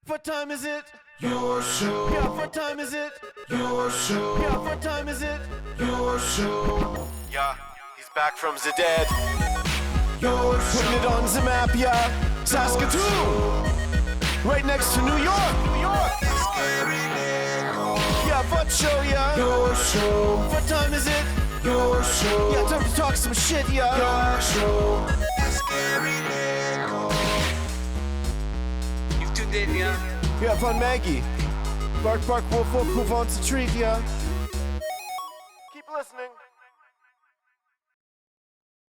What time is it? Your show. Yeah, what time is it? Your show. Yeah, what time is it? Your show. Yeah, he's back from the dead. Your show. Putting it on the map, yeah. Saskatoon. Right next to New York. New York. Yeah, what show, yeah. Your show. What time is it? Your show. Yeah, time to talk some shit, yeah. Your show. You've tuned in, yeah? Yeah, Von Maggie. Bark, bark, wolf, wolf, who wants a treat, yeah? Keep listening.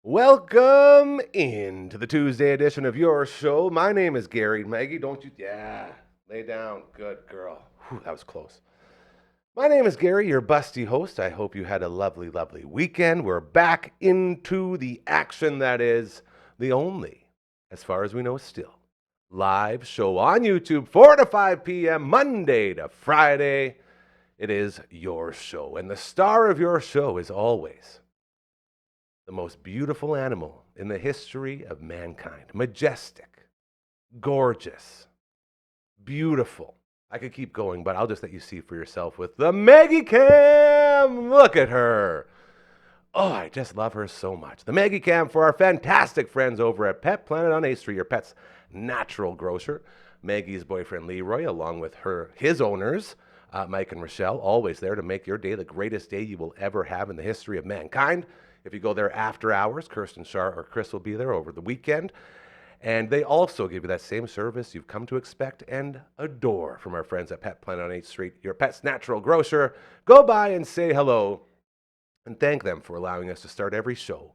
Welcome into the Tuesday edition of your show. My name is Gary. Maggie, don't you? Yeah, lay down. Good girl. Whew, that was close. My name is Gary, your busty host. I hope you had a lovely, lovely weekend. We're back into the action that is the only, as far as we know still, live show on YouTube, 4 to 5 p.m., Monday to Friday. It is your show. And the star of your show is always the most beautiful animal in the history of mankind. Majestic, gorgeous, beautiful. I could keep going, but I'll just let you see for yourself with the Maggie Cam. Look at her. Oh, I just love her so much. The Maggie Cam for our fantastic friends over at Pet Planet on A Street, your pet's natural grocer. Maggie's boyfriend Leroy, along with his owners, Mike and Rochelle, always there to make your day the greatest day you will ever have in the history of mankind. If you go there after hours, Kirsten, Shar, or Chris will be there over the weekend. And they also give you that same service you've come to expect and adore from our friends at Pet Planet on 8th Street, your pet's natural grocer. Go by and say hello and thank them for allowing us to start every show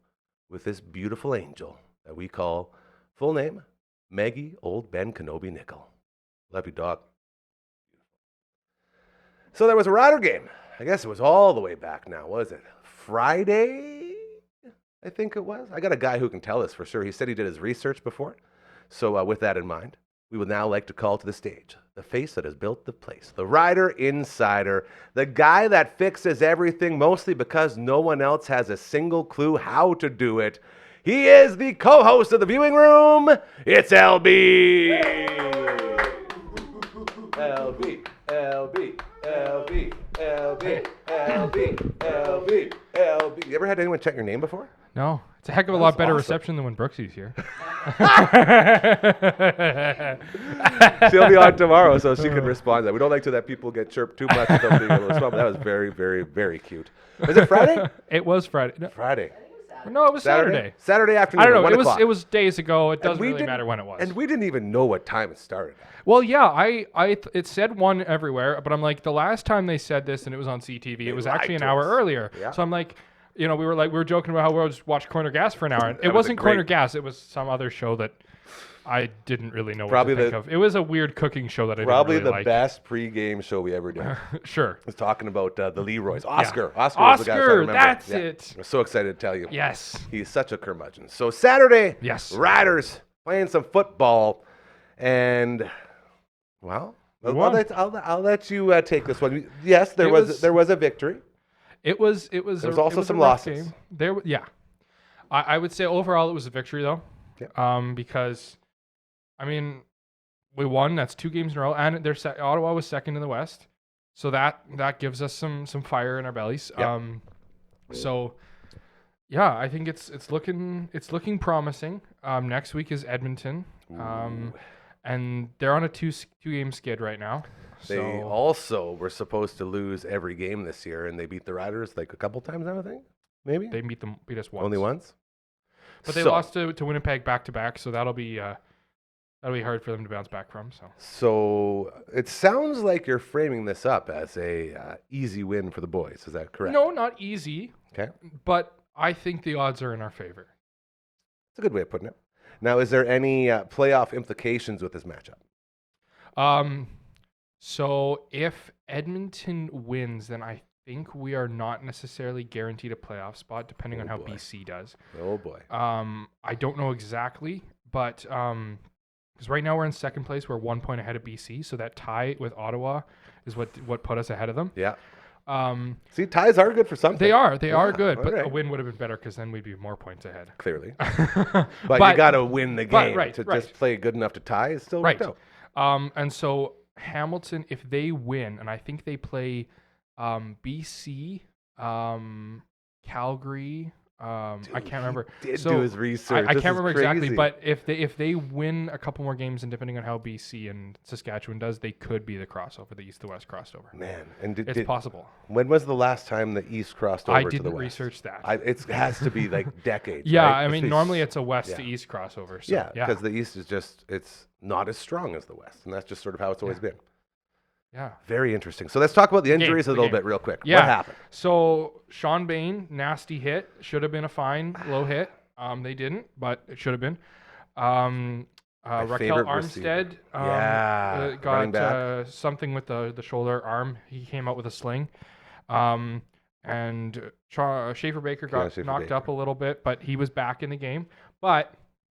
with this beautiful angel that we call, full name, Maggie Old Ben Kenobi Nickel. Love you, dog. So there was a Rider game. I guess it was all the way back now, was it? Friday, I think it was. I got a guy who can tell us for sure. He said he did his research before. So with that in mind, we would now like to call to the stage the face that has built the place, the Rider Insider, the guy that fixes everything, mostly because no one else has a single clue how to do it. He is the co-host of The Viewing Room. It's LB. LB, LB, LB, LB, LB, LB, LB. You ever had anyone check your name before? No. It's a heck of a lot better awesome reception than when Brooksy's here. She'll be on tomorrow, so she can respond to that. We don't like to let people get chirped too much without being able to respond, but that was very, very, very cute. Was it Friday? It was Friday. No, Friday. no, it was Saturday. Saturday afternoon. I don't know. 1 It o'clock. was days ago. It doesn't really matter when it was. And we didn't even know what time it started. Well, yeah, it said 1 everywhere, but I'm like, the last time they said this and it was on CTV, it was actually an hour earlier. Yeah. So I'm like, we were joking about how we'll just watch Corner Gas for an hour. It wasn't Corner Gas. It was some other show that I didn't really know what to think of. It was a weird cooking show that I didn't really like. Probably the best pregame show we ever did. Sure. I was talking about the Leroys. Oscar. Yeah. Oscar was the guy I remember. That's Yeah. it. I'm so excited to tell you. Yes. He's such a curmudgeon. So Saturday, Yes. Riders playing some football. And, well, I'll let you take this one. Yes, there was a victory. It was also some losses. Game. I would say overall it was a victory though. Yeah. Because I mean, we won. That's 2 games in a row, and Ottawa was second in the West, so that gives us some fire in our bellies. Yep. So yeah, I think it's looking promising. Next week is Edmonton, and they're on a 2-game skid right now. They also were supposed to lose every game this year, and they beat the Riders like a couple times now, I think. Maybe they beat us once. Only once. But they lost to Winnipeg back to back, so that'll be hard for them to bounce back from. So it sounds like you're framing this up as a easy win for the boys. Is that correct? No, not easy. Okay. But I think the odds are in our favor. That's a good way of putting it. Now, is there any playoff implications with this matchup? So if Edmonton wins, then I think we are not necessarily guaranteed a playoff spot, depending on how BC does. Oh boy. I don't know exactly, but because right now we're in second place, we're 1 point ahead of BC, so that tie with Ottawa is what put us ahead of them. Yeah. See, ties are good for something. They are good, but right. a win would have been better because then we'd be more points ahead. Clearly. But you got to win the game right, to right. just play good enough to tie is still right. worked out. And so Hamilton, if they win, and I think they play BC, Calgary. I can't remember. Did So do his research. I This can't is remember exactly, crazy. but if they win a couple more games, and depending on how BC and Saskatchewan does, they could be the crossover, the East to West crossover. Man, and It's possible. when was the last time the East crossed over I to the didn't West? research that. It has to be like decades. Yeah, right? I mean, It's normally it's a West to yeah. East crossover. So, Yeah, yeah, because the East is it's not as strong as the West, and that's just sort of how it's always been. yeah. Very interesting. So let's talk about the injuries a the little game. bit real quick. Yeah. What happened? So Sean Bain, nasty hit, should have been a fine, low hit. They didn't, but it should have been. Raquel favorite Armstead running got back. something with the shoulder arm. He came out with a sling. And Schaefer Baker got Schaefer knocked Baker. up a little bit, but he was back in the game. But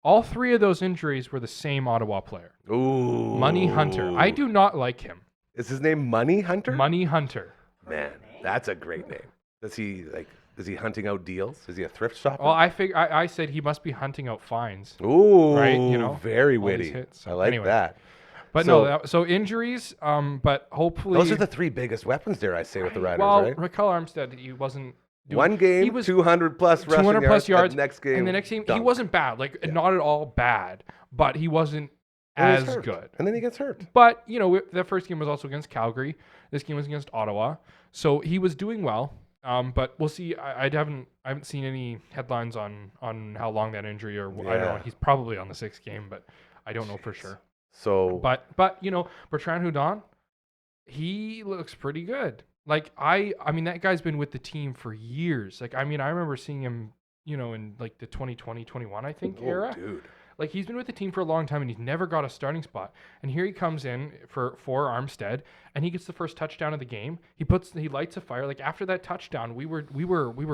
all three of those injuries were the same Ottawa player, Ooh. Money Hunter. I do not like him. Is his name Money Hunter? Money Hunter. Man, that's a great name. Is he hunting out deals? Is he a thrift shopper? Well, I said he must be hunting out fines. Ooh, right, you know, very all these witty. hits. I like Anyway. that. But So- so injuries. But hopefully Those are the three biggest weapons, dare I say, with the Riders, well, right? Raquel Armstead, he wasn't doing, One game, He was 200 plus rushing 200 plus yards. and next game, and the next game, he dunk. wasn't bad. Like not at all bad, but he wasn't And he as gets hurt. good. And then he gets hurt. But you know, that first game was also against Calgary. This game was against Ottawa, so he was doing well. But we'll see. I haven't seen any headlines on how long that injury or I don't know. Yeah. He's probably on the sixth game, but I don't know for sure. So But you know, Bertrand Houdon, he looks pretty good. Like I mean that guy's been with the team for years. Like I mean I remember seeing him, you know, in like the 2020-21 I think era. dude. Like he's been with the team for a long time and he's never got a starting spot. And here he comes in for Armstead and he gets the first touchdown of the game. He lights a fire. Like after that touchdown, we were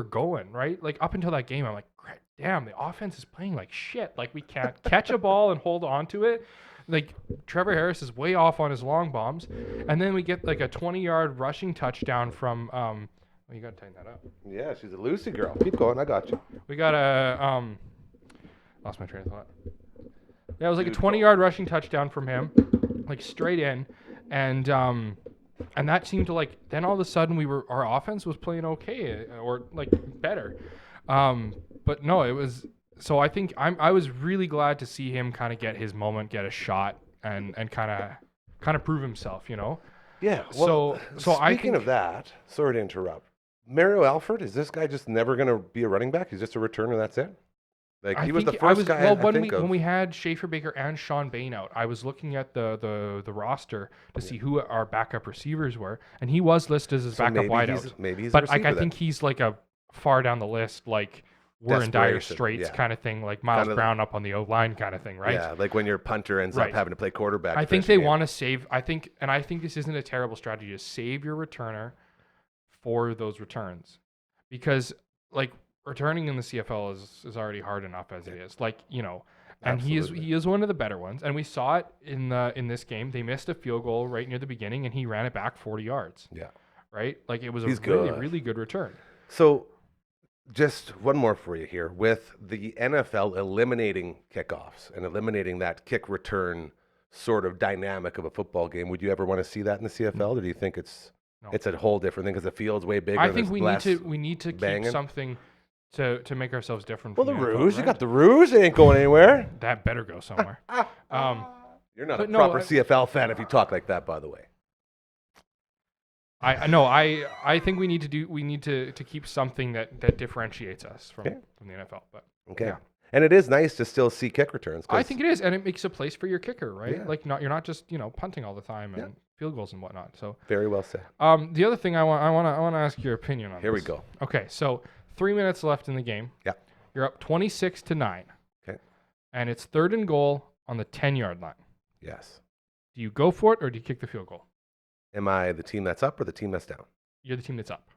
going, right? Like up until that game, I'm like, damn, the offense is playing like shit. Like we can't catch a ball and hold on to it. Like Trevor Harris is way off on his long bombs. And then we get like a 20-yard rushing touchdown from well, you gotta tighten that up. Yeah, she's a Lucy girl. Keep going. I got you. We got a lost my train of thought. Yeah, it was like a 20-yard rushing touchdown from him, like straight in, and that seemed to like. Then all of a sudden, our offense was playing okay or like better, but no, it was. So I think I was really glad to see him kind of get his moment, get a shot, and kind of prove himself, you know. Yeah. Well, So I speaking think, of that, sorry to interrupt. Mario Alford, is this guy just never going to be a running back? He's just a returner. That's it. Like he was the first guy I think of. When we had Schaefer Baker and Sean Bain out, I was looking at the roster to see who our backup receivers were, and he was listed as his backup wideout. Maybe he's a But like, receiver I then. think he's like a far down the list, like we're in dire Desperation, straits yeah. kind of thing, like Miles Kinda- Brown up on the O line kind of thing, right? Yeah, like when your punter ends up Right. having to play quarterback. I to think finish they the want to save. I think this isn't a terrible strategy to save your returner for those returns, because like returning in the CFL is already hard enough as it is. Like you know, and Absolutely. he is one of the better ones. And we saw it in this game. They missed a field goal right near the beginning, and he ran it back 40 yards. game. Yeah. Right, like it was He's a really good. really good return. So, just one more for you here. With the NFL eliminating kickoffs and eliminating that kick return sort of dynamic of a football game, would you ever want to see that in the CFL, or do you think it's No. it's a whole different thing because the field's way bigger? I and think there's we need to banging? keep something to make ourselves different. Well, from the NFL, Rouge, you right? got the Rouge. They ain't going anywhere. That better go somewhere. You're not a But no, proper CFL fan if you talk like that, by the way. I think we need to keep something that differentiates us from Okay. the NFL. But Okay. yeah. And it is nice to still see kick returns. I 'cause- think it is, and it makes a place for your kicker, right? Yeah. Like you're not just punting all the time and field goals and whatnot. So very well said. the other thing I want to ask your opinion on. Here we this. go. Okay, so 3 minutes left in the game. Yeah. You're up 26-9. Okay. And it's 3rd and goal on the 10-yard line. Yes. Do you go for it or do you kick the field goal? Am I the team that's up or the team that's down? You're the team that's up.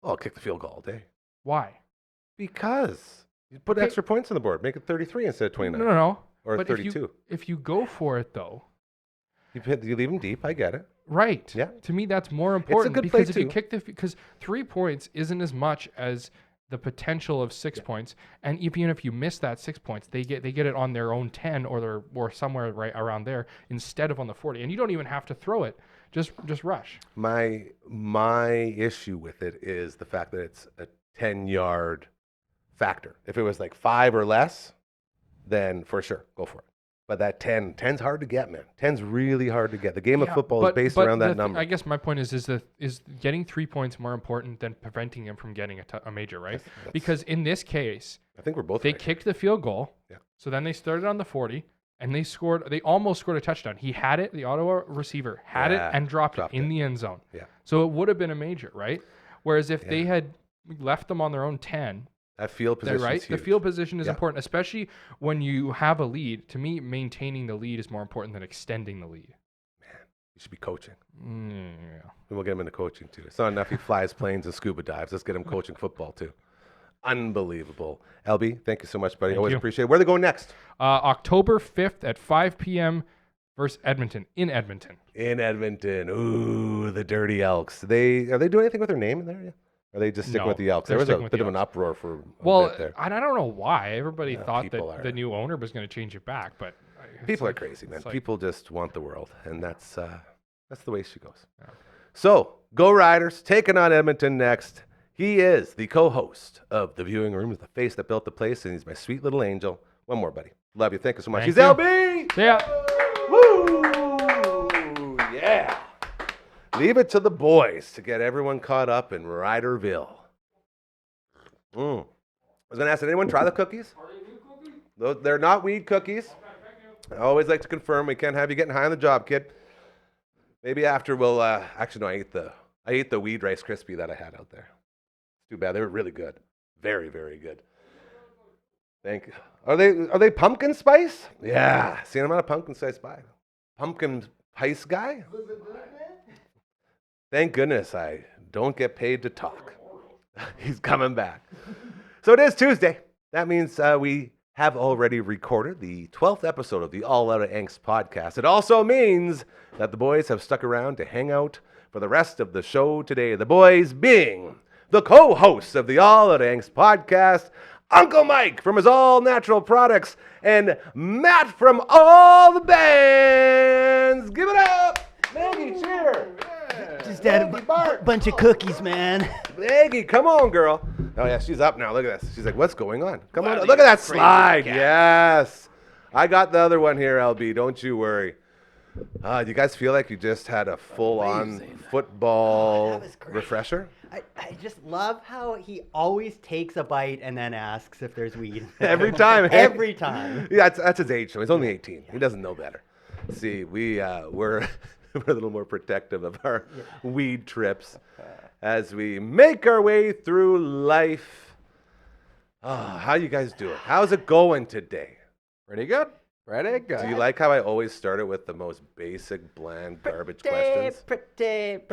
Oh, I'll kick the field goal all day. Why? Because you put Okay. extra points on the board. Make it 33 instead of 29. No. Or But 32. If you go for it though, You leave them deep. I get it. right? Yeah. To me, that's more important good play because if you too. kick because 3 points isn't as much as the potential of 6 points, and even if you miss that 6 points, they get it on their own 10 or somewhere right around there instead of on the 40, and you don't even have to throw it. Just rush. My issue with it is the fact that it's a 10-yard factor. If it was like 5 or less, then for sure, go for it. But that 10's hard to get, man. 10's really hard to get. The game of football is based around that number. I guess my point is getting 3 points more important than preventing him from getting a major, right? Because in this case, I think we're both they right. kicked the field goal. Yeah. So So then they started on the 40, and they almost scored a touchdown. He had it, the Ottawa receiver had it and dropped it in the end zone. Yeah. So it would have been a major, right? Whereas if they had left them on their own 10, that field position, right? is huge. The field position is important, especially when you have a lead. To me, maintaining the lead is more important than extending the lead. Man, you should be coaching. Yeah. And we'll get him into coaching too. It's not enough he flies planes and scuba dives. Let's get him coaching football too. Unbelievable. LB, thank you so much, buddy. Always appreciate it. Where are they going next? October 5th at 5 p.m. versus Edmonton. In Edmonton. In Edmonton. Ooh, the Dirty Elks. Are they doing anything with their name in there? Yeah. Or are they just sticking with the Elks? There was a bit of an uproar for a bit there. I don't know why. Everybody thought that the new owner was going to change it back, but people are crazy, man. People just want the world, and that's the way she goes. Yeah. So, go Riders, taking on Edmonton next. He is the co-host of The Viewing Room. He's the face that built the place, and he's my sweet little angel. One more, buddy. Love you. Thank you so much. He's LB! Yeah. Woo! Yeah. Leave it to the boys to get everyone caught up in Riderville. I was going to ask, did anyone try the cookies? Are they weed cookies? They're not weed cookies. I always like to confirm. We can't have you getting high on the job, kid. Maybe after we'll... actually, no, I ate the weed Rice Krispie that I had out there. Too bad. They were really good. Very, very good. Thank you. Are they pumpkin spice? Yeah. See, I'm not a pumpkin spice guy. Pumpkin spice guy? Thank goodness I don't get paid to talk. He's coming back. So it is Tuesday. That means we have already recorded the 12th episode of the All Out of Angst podcast. It also means that the boys have stuck around to hang out for the rest of the show today. The boys being the co-hosts of the All Out of Angst podcast, Uncle Mike from his All Natural Products, and Matt from All the Bands. Give it up! Maggie, cheer! Just had a bunch of cookies, man. Maggie, come on, girl. Oh, yeah, she's up now. Look at this. She's like, what's going on? Come on. Look at that slide. Yes. I got the other one here, LB. Don't you worry. Do you guys feel like you just had a full-on football refresher? I just love how he always takes a bite and then asks if there's weed. Every time. Every time. Yeah, that's his age. So he's only 18. He doesn't know better. See, we're we're a little more protective of our weed trips as we make our way through life. How you guys doing? How's it going today? Pretty good. Pretty good. Do you like how I always started with the most basic, bland, garbage questions? Pretty good.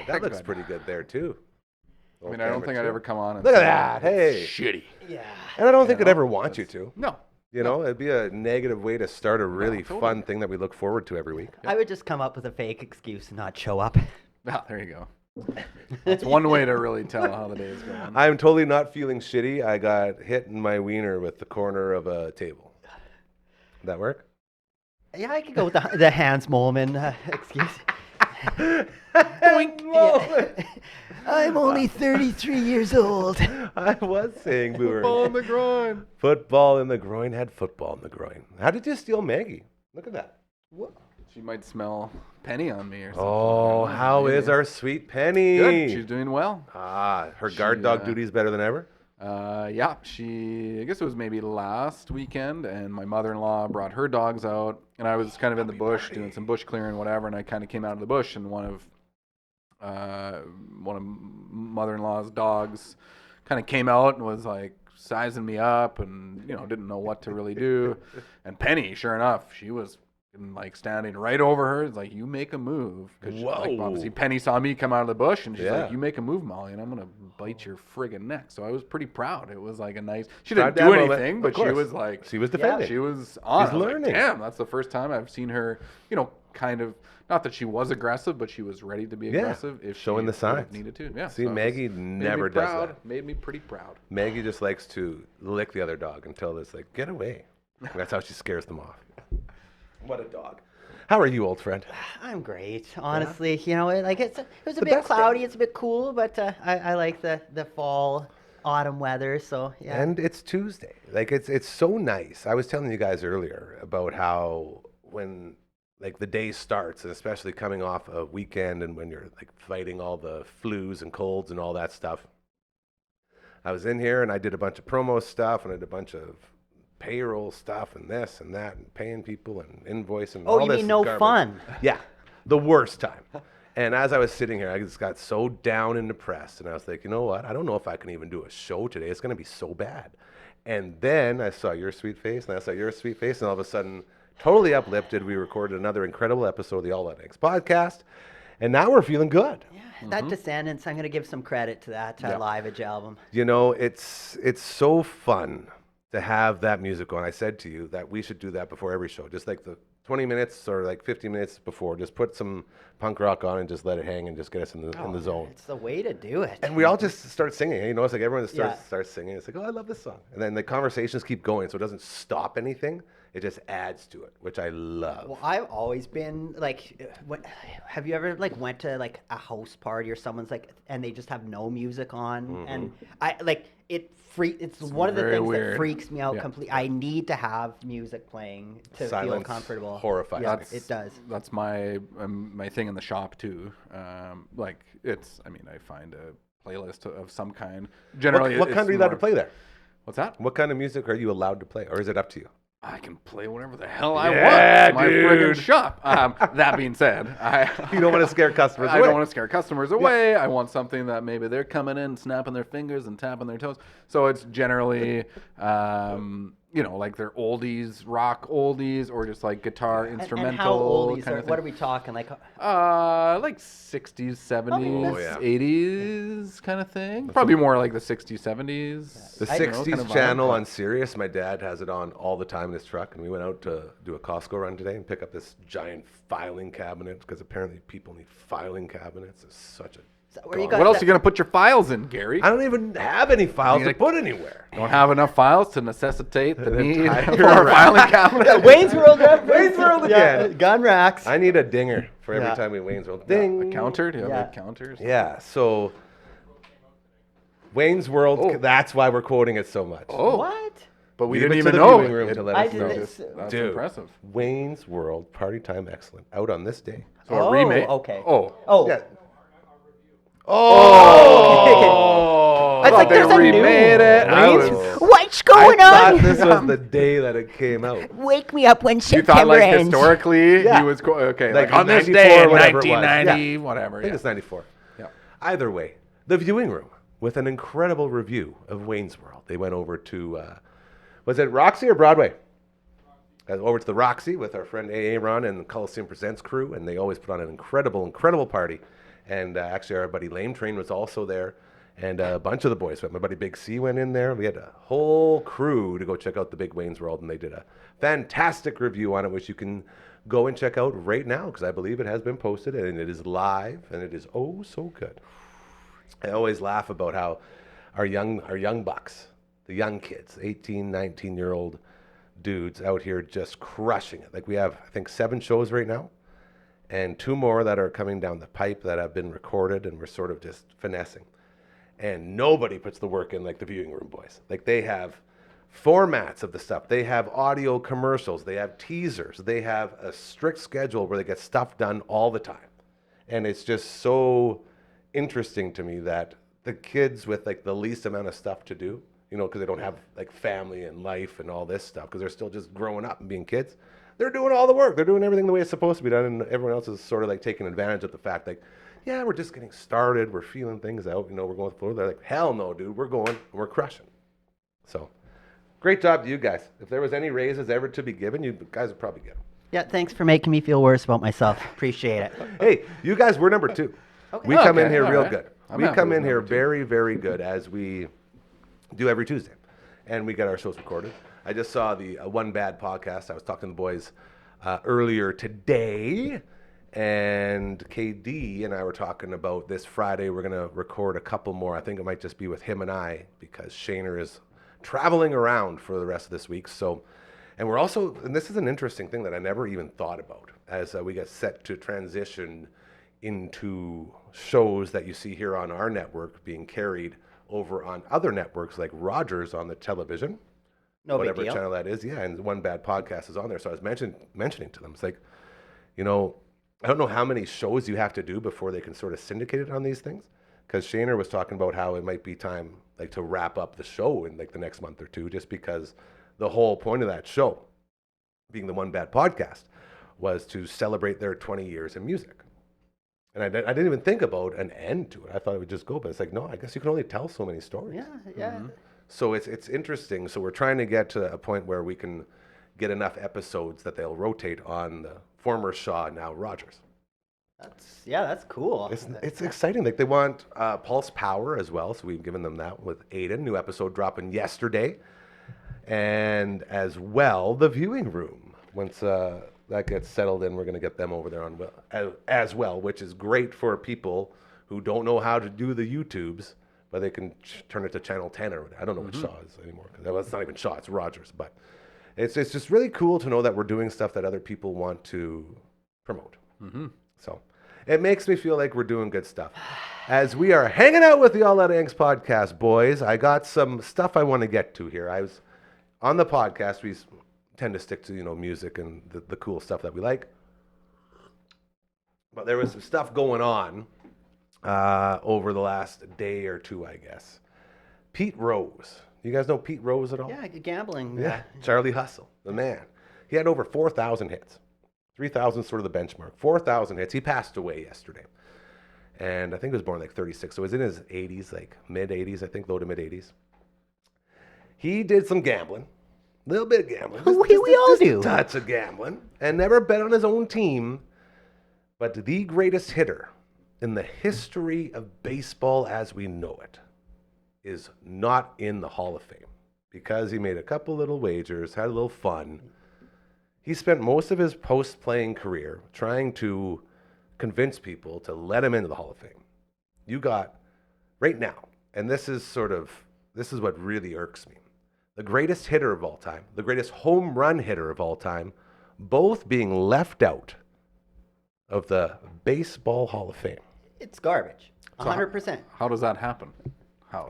That looks pretty good there, too. I mean, I don't think I'd ever come on and Look at say that. Hey. shitty. Yeah. And I don't think I'd ever want you to. No. You know, it'd be a negative way to start a really fun thing that we look forward to every week. I would just come up with a fake excuse and not show up. Ah, there you go. That's one way to really tell how the day is going. I'm totally not feeling shitty. I got hit in my wiener with the corner of a table. That work? Yeah, I could go with the Hans Moleman excuse. Doink. I'm only 33 years old. I was saying we were. Football in the groin. Football in the groin had football in the groin. How did you steal Maggie? Look at that. What? She might smell Penny on me or something. Oh, how is our sweet Penny? Good. She's doing well. Her guard dog duty is better than ever? Yeah, I guess it was maybe last weekend, and my mother-in-law brought her dogs out, and I was kind of in the bush doing some bush clearing, whatever, and I kind of came out of the bush, and one of mother-in-law's dogs kind of came out and was like sizing me up, and didn't know what to really do. And Penny, sure enough, she was like standing right over her. It's like, you make a move. Like, obviously Penny saw me come out of the bush, and she's like, you make a move, Molly, and I'm gonna bite your friggin' neck. So I was pretty proud. It was like a nice, she didn't do anything, but she was like, she was defending. she was on. She's learning. Like, damn, that's the first time I've seen her kind of, not that she was aggressive, but she was ready to be aggressive if showing she the signs. would've needed to. Yeah. See, so it Maggie never does proud, that. Made me pretty proud. Maggie just likes to lick the other dog until it's like, get away. That's how she scares them off. What a dog. How are you, old friend? I'm great, honestly. You know, like it was a The bit best day. cloudy. It's a bit cool, but I like the fall, autumn weather. So yeah. And it's Tuesday. Like it's so nice. I was telling you guys earlier about how when like the day starts, and especially coming off a weekend and when you're like fighting all the flus and colds and all that stuff. I was in here and I did a bunch of promo stuff and I did a bunch of payroll stuff and this and that and paying people and invoicing. Oh, all you this mean no garbage. fun? Yeah, the worst time. And as I was sitting here, I just got so down and depressed. And I was like, you know what? I don't know if I can even do a show today. It's going to be so bad. And then I saw your sweet face, and I saw your sweet face, and all of a sudden, totally uplifted. We recorded another incredible episode of the All That Eggs podcast. And now we're feeling good. Yeah, that Descendants. I'm gonna give some credit to that Liveage album. You know, it's so fun to have that music on. I said to you that we should do that before every show. Just like the 20 minutes or like 50 minutes before, just put some punk rock on and just let it hang and just get us in the zone. It's the way to do it. And we all just start singing. You know, it's like everyone just Yeah. starts singing. It's like, oh, I love this song. And then the conversations keep going, so it doesn't stop anything. It just adds to it, which I love. Well, I've always been like, have you ever like went to like a house party or someone's like, and they just have no music on, and I like it. It's one of the very things weird. that freaks me out Yeah. completely. I need to have music playing to feel Silence comfortable. horrifies Yeah, me. it does. That's my my thing in the shop too. Like it's, I mean, I find a playlist of some kind. Generally, What kind are you allowed to play there? What's that? What kind of music are you allowed to play, or is it up to you? I can play whatever the hell I Yeah, want. It's my friggin' dude. shop. That being said, You don't want to scare customers I away. don't want to scare customers away. I want something that maybe they're coming in, snapping their fingers and tapping their toes. So it's generally, like their oldies, rock oldies, or just like guitar instrumental. And how old kind of what are thing. we talking? Like, Like 60s, 70s, yeah. 80s kind of thing. Probably more like the 60s, 70s. The I- 60s kind of vibe. channel on Sirius, my dad has it on all the time in his truck, and we went out to do a Costco run today and pick up this giant filing cabinet, because apparently people need filing cabinets. It's such a... where you God. got What else are that- you going to put your files in, Gary? I don't even have any files to Need a- put anywhere. Don't have enough files to necessitate the need entire for a rack. filing cabinet. Wayne's World reference. Wayne's World Yeah, again. gun racks. I need a dinger for every Yeah. time we Wayne's World. Ding. A counter? Do you have Yeah. like counters? Yeah, so Wayne's World, that's why we're quoting it so much. Oh, What? but we Leave didn't it to even the know. viewing room to let I us know. didn't- That's Dude, impressive. Wayne's World, Party Time Excellent, out on this day. So a remake. Okay. Oh. Oh. Yeah. Oh! I was like, there's a new remade it. I Wayne's- was- What's I going thought on? this was the day that it came out. Wake me up when You September thought like ends. historically Yeah. he was okay, Like like on this 94 day in whatever it was. 1990, Yeah. whatever. I think Yeah. it's 94. Yeah. Either way, the viewing room with an incredible review of Wayne's World. They went over to, was it Roxy or Broadway? Over to the Roxy with our friend A.A. Ron and the Coliseum Presents crew, and they always put on an incredible, incredible party. And actually, our buddy Lame Train was also there, and a bunch of the boys went. My buddy Big C went in there. We had a whole crew to go check out the Big Wayne's World, and they did a fantastic review on it, which you can go and check out right now, because I believe it has been posted, and it is live, and it is oh so good. I always laugh about how our young bucks, the young kids, 18, 19-year-old dudes out here just crushing it. Like we have, I think, 7 shows right now, and 2 more that are coming down the pipe that have been recorded, and we're sort of just finessing. And nobody puts the work in like the viewing room boys. Like they have formats of the stuff. They have audio commercials. They have teasers. They have a strict schedule where they get stuff done all the time. And it's just so interesting to me that the kids with like the least amount of stuff to do, you know, because they don't have like family and life and all this stuff, because they're still just growing up and being kids, they're doing all the work. They're doing everything the way it's supposed to be done, and everyone else is sort of like taking advantage of the fact like, yeah, we're just getting started. We're feeling things out. You know, we're going with the flow. They're like, hell no, dude. We're going and we're crushing. So, great job to you guys. If there was any raises ever to be given, you guys would probably get them. Yeah, thanks for making me feel worse about myself. Appreciate it. Hey, you guys, we're number 2. Okay. We come in Okay, here all real right. good. I'm We happy come with in here number 2. very, very good, as we do every Tuesday. And we get our shows recorded. I just saw the One Bad podcast. I was talking to the boys earlier today. And KD and I were talking about this Friday. We're going to record a couple more. I think it might just be with him and I because Shaner is traveling around for the rest of this week. So, and we're also, and this is an interesting thing that I never even thought about as we get set to transition into shows that you see here on our network being carried over on other networks like Rogers on the television. No big whatever deal. channel that is. Yeah, and One Bad Podcast is on there. So I was mentioning to them, it's like, you know, I don't know how many shows you have to do before they can sort of syndicate it on these things. Because Shaner was talking about how it might be time like to wrap up the show in like the next month or two, just because the whole point of that show, being the One Bad Podcast, was to celebrate their 20 years in music. And I didn't even think about an end to it. I thought it would just go, but it's like, no, I guess you can only tell so many stories. Yeah. So it's interesting. So we're trying to get to a point where we can get enough episodes that they'll rotate on the former Shaw, now Rogers. That's cool. It's exciting. Like they want Pulse Power as well, so we've given them that with Aiden. New episode dropping yesterday, and as well the Viewing Room. Once that gets settled in, we're going to get them over there on as well, which is great for people who don't know how to do the YouTubes, but they can turn it to Channel 10 or I don't know what Shaw is anymore. It's not even Shaw, it's Rogers. But it's just really cool to know that we're doing stuff that other people want to promote. So it makes me feel like we're doing good stuff. As we are hanging out with the All Out Angst podcast, boys, I got some stuff I want to get to here. I was on the podcast. We tend to stick to, music and the cool stuff that we like. But there was some stuff going on over the last day or two, I guess. Pete Rose. You guys know Pete Rose at all? Yeah, gambling. Yeah, Charlie Hustle, the man. He had over 4,000 hits. 3,000 sort of the benchmark. 4,000 hits. He passed away yesterday. And I think he was born like 36. So he was in his 80s, like mid-80s, I think, low to mid-80s. He did some gambling. A little bit of gambling. We all do. A touch of gambling. And never bet on his own team. But the greatest hitter in the history of baseball as we know it is not in the Hall of Fame because he made a couple little wagers, had a little fun. He spent most of his post-playing career trying to convince people to let him into the Hall of Fame. You got, right now, and this is what really irks me, the greatest hitter of all time, the greatest home run hitter of all time, both being left out of the Baseball Hall of Fame. It's garbage. 100%. How does that happen?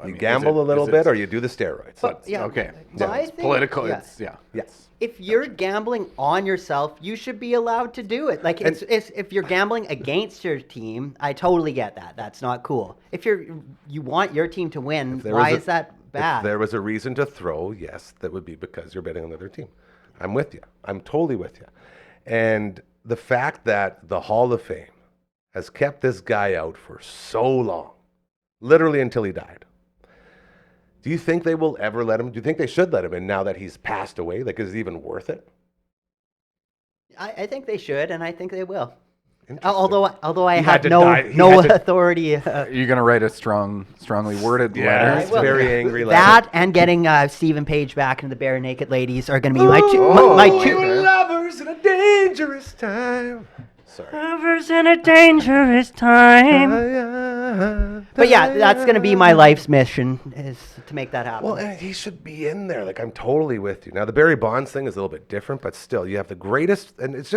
You gamble a little bit or you do the steroids. But, yeah, okay. my It's thing- political. yeah. It's, yeah. Yes. If you're gambling on yourself, you should be allowed to do it. Like, it's if you're gambling against your team, I totally get that. That's not cool. If you want your team to win, why is that bad? If there was a reason to throw, yes, that would be because you're betting on the other team. I'm with you. I'm totally with you. And the fact that the Hall of Fame has kept this guy out for so long, literally until he died. Do you think they will ever let him? Do you think they should let him in now that he's passed away? Like, is it even worth it? I think they should, and I think they will. Interesting. Although I He have had to no die. He had to- authority. You're gonna write a strongly worded Yeah, letter. it's will. very angry letter. That and getting Stephen Page back into the Bare Naked Ladies are going to be my We two. were lovers in a dangerous time. Sorry. Lovers in a dangerous time. But yeah, that's going to be my life's mission, is to make that happen. Well, and he should be in there. Like, I'm totally with you. Now, the Barry Bonds thing is a little bit different, but still, you have the greatest, and it's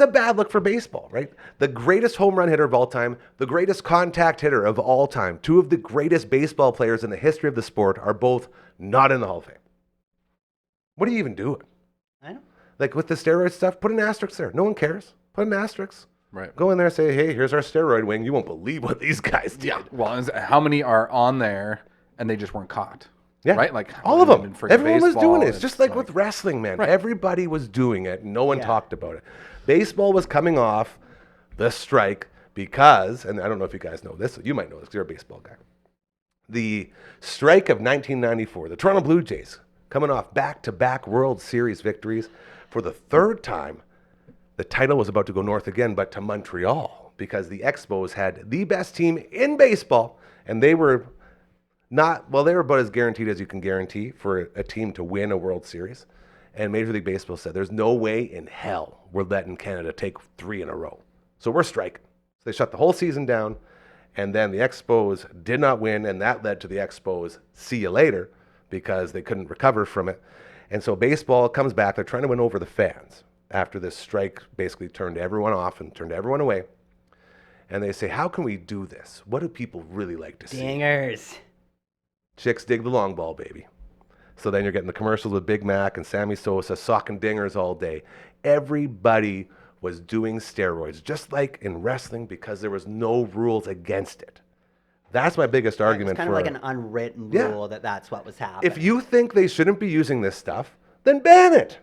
a bad look for baseball, right? The greatest home run hitter of all time, the greatest contact hitter of all time, two of the greatest baseball players in the history of the sport are both not in the Hall of Fame. What are you even doing? I know. Like, with the steroid stuff, put an asterisk there. No one cares. Put an asterisk. Right. Go in there and say, hey, here's our steroid wing. You won't believe what these guys did. Yeah. Well, how many are on there and they just weren't caught? Yeah. Right? Like all of them. for Everyone was baseball, doing it. It's just like with like- wrestling, man. Right. Everybody was doing it. No one Yeah. talked about it. Baseball was coming off the strike because, and I don't know if you guys know this. You might know this because you're a baseball guy. The strike of 1994, the Toronto Blue Jays coming off back-to-back World Series victories for the third time. The title was about to go north again, but to Montreal, because the Expos had the best team in baseball, and they were they were about as guaranteed as you can guarantee for a team to win a World Series. And Major League Baseball said, there's no way in hell we're letting Canada take 3 in a row. So we're striking. So they shut the whole season down. And then the Expos did not win. And that led to the Expos see you later because they couldn't recover from it. And so baseball comes back. They're trying to win over the fans after this strike basically turned everyone off and turned everyone away. And they say, how can we do this? What do people really like to see? Dingers. Chicks dig the long ball, baby. So then you're getting the commercials with Big Mac and Sammy Sosa socking dingers all day. Everybody was doing steroids, just like in wrestling, because there was no rules against it. That's my biggest argument It's kind for of like an unwritten rule that's what was happening. If you think they shouldn't be using this stuff, then ban it.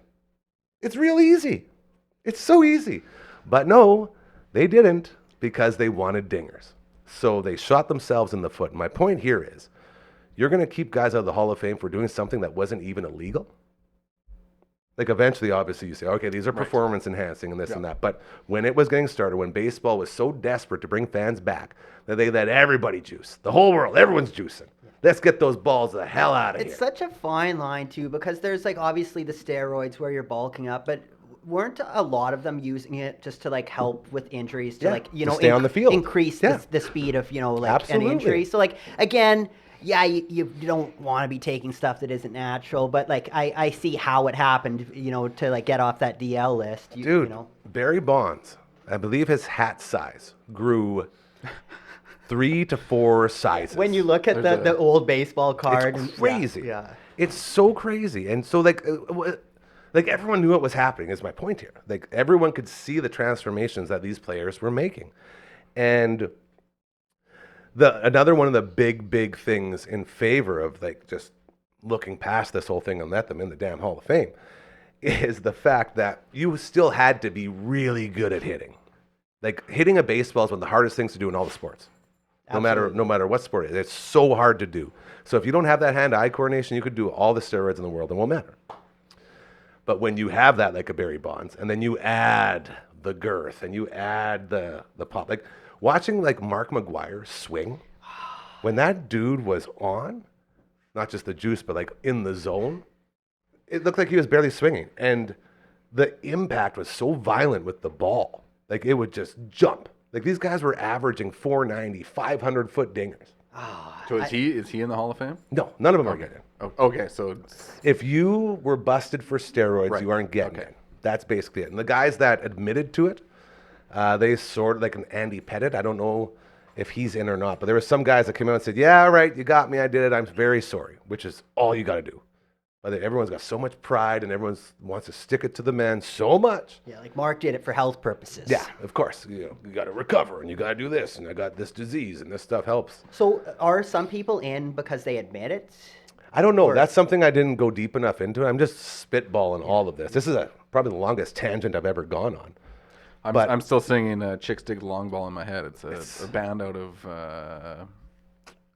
It's real easy. It's so easy. But no, they didn't because they wanted dingers. So they shot themselves in the foot. And my point here is, you're going to keep guys out of the Hall of Fame for doing something that wasn't even illegal? Like eventually, obviously, you say, okay, these are performance enhancing and this and that. But when it was getting started, when baseball was so desperate to bring fans back, that they let everybody juice. The whole world, everyone's juicing. Let's get those balls the hell out of here. It's such a fine line, too, because there's like obviously the steroids where you're bulking up, but weren't a lot of them using it just to like help with injuries to like, to stay on the field. Increase the speed of, like Absolutely. an injury. So like, again, yeah, you don't want to be taking stuff that isn't natural, but like I see how it happened, to like get off that DL list. Dude, Barry Bonds, I believe his hat size grew 3 to 4 sizes. When you look at the old baseball card. It's crazy. Yeah. It's so crazy. And so like everyone knew what was happening is my point here. Like everyone could see the transformations that these players were making. And another one of the big things in favor of like just looking past this whole thing and let them in the damn Hall of Fame is the fact that you still had to be really good at hitting. Like hitting a baseball is one of the hardest things to do in all the sports. No matter what sport it is. It's so hard to do. So if you don't have that hand-eye coordination, you could do all the steroids in the world. It won't matter. But when you have that, like a Barry Bonds, and then you add the girth and you add the pop, like watching like Mark McGwire swing, when that dude was on, not just the juice, but like in the zone, it looked like he was barely swinging. And the impact was so violent with the ball. Like it would just jump. Like these guys were averaging 490, 500-foot dingers. So is he in the Hall of Fame? No, none of them are getting in. Okay, so If you were busted for steroids, you aren't getting in. That's basically it. And the guys that admitted to it, they sort of like an Andy Pettit. I don't know if he's in or not, but there were some guys that came out and said, yeah, all right, you got me, I did it, I'm very sorry, which is all you got to do. But everyone's got so much pride and everyone wants to stick it to the man so much. Yeah, like Mark did it for health purposes. Yeah, of course. You got to recover and you got to do this and I got this disease and this stuff helps. So are some people in because they admit it? I don't know. That's something I didn't go deep enough into. I'm just spitballing all of this. This is probably the longest tangent I've ever gone on. I'm still singing Chicks Dig the Long Ball in my head. It's a band out of,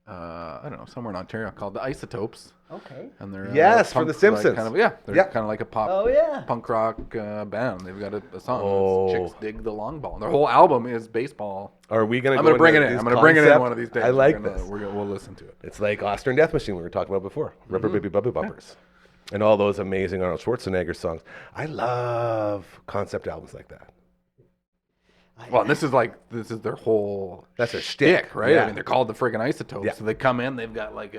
I don't know, somewhere in Ontario called the Isotopes. Okay. And they're from The Simpsons. They're kind of like a pop punk rock band. They've got a song. It's Chicks Dig the Long Ball. And their whole album is baseball. Are we going to? I'm going to bring it in. I'm going to bring it in one of these days. I like this. We'll listen to it. It's like Austrian Death Machine we were talking about before. Rubber Baby Bubba Bumpers. And all those amazing Arnold Schwarzenegger songs. I love concept albums like that. Well, this is their whole. That's a shtick, right? Yeah. I mean, they're called the friggin' Isotopes. Yeah. So they come in, they've got like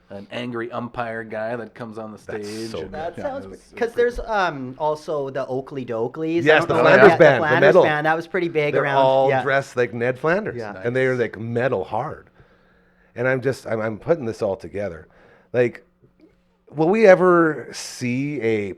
an angry umpire guy that comes on the stage. That sounds because there's also the Oakley Dokleys. Yes, the Flanders band, the the Flanders metal. band. That was pretty big They're around. all dressed like Ned Flanders, and they're like metal hard. And I'm putting this all together. Like, will we ever see a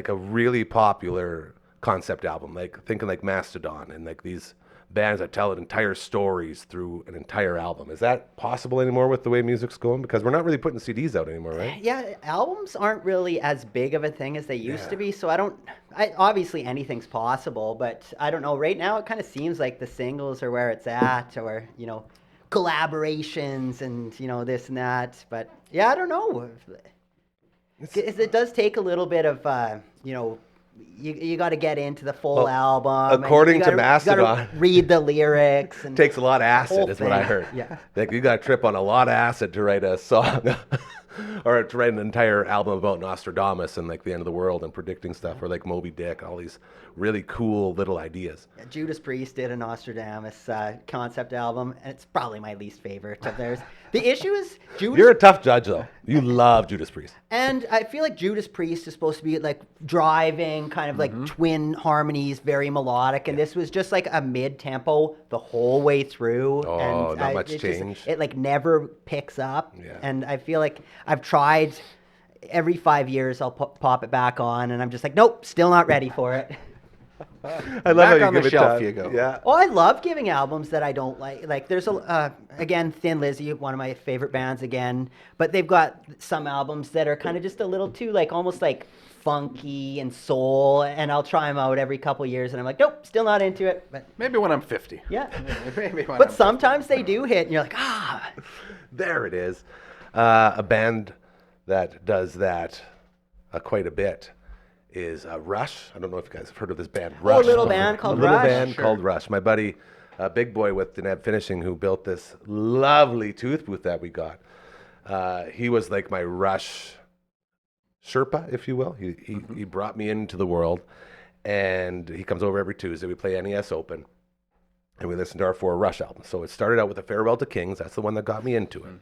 really popular concept album, like thinking like Mastodon and like these bands that tell entire stories through an entire album? Is that possible anymore with the way music's going? Because we're not really putting CDs out anymore, right? Yeah, albums aren't really as big of a thing as they used to be. So obviously anything's possible, but I don't know. Right now, it kind of seems like the singles are where it's at, or collaborations and this and that. But yeah, I don't know. It does take a little bit of you got to get into the full album. According to Mastodon, you got to read the lyrics. And takes a lot of acid, is what I heard. Yeah, like you got to trip on a lot of acid to write a song or to write an entire album about Nostradamus and like the end of the world and predicting stuff, or like Moby Dick, all these really cool little ideas. Yeah, Judas Priest did a Nostradamus concept album, and it's probably my least favorite of theirs. The issue is Judas. You're a tough judge, though. You love Judas Priest. And I feel like Judas Priest is supposed to be like driving, kind of like twin harmonies, very melodic, and this was just like a mid-tempo the whole way through. Oh, and not much it change. It like never picks up, Yeah. and I feel like I've tried. Every 5 years, I'll pop it back on, and I'm just like, nope, still not ready for it. I love Back how you on the give it shelf time. you go. Yeah. Oh, I love giving albums that I don't like. Like, there's again, Thin Lizzy, one of my favorite bands again. But they've got some albums that are kind of just a little too, like, almost like funky and soul. And I'll try them out every couple years, and I'm like, nope, still not into it. But Maybe when I'm 50. yeah. Maybe when But I'm sometimes they do hit, and you're like, ah. There it is. A band that does that quite a bit is Rush. I don't know if you guys have heard of this band, Rush. a little band called A little Rush? band Sure. called Rush. My buddy, Big Boy with Deneb Finishing, who built this lovely tooth booth that we got. He was like my Rush Sherpa, if you will. He brought me into the world, and he comes over every Tuesday. We play NES Open, and we listen to our 4 Rush albums. So it started out with The Farewell to Kings. That's the one that got me into it.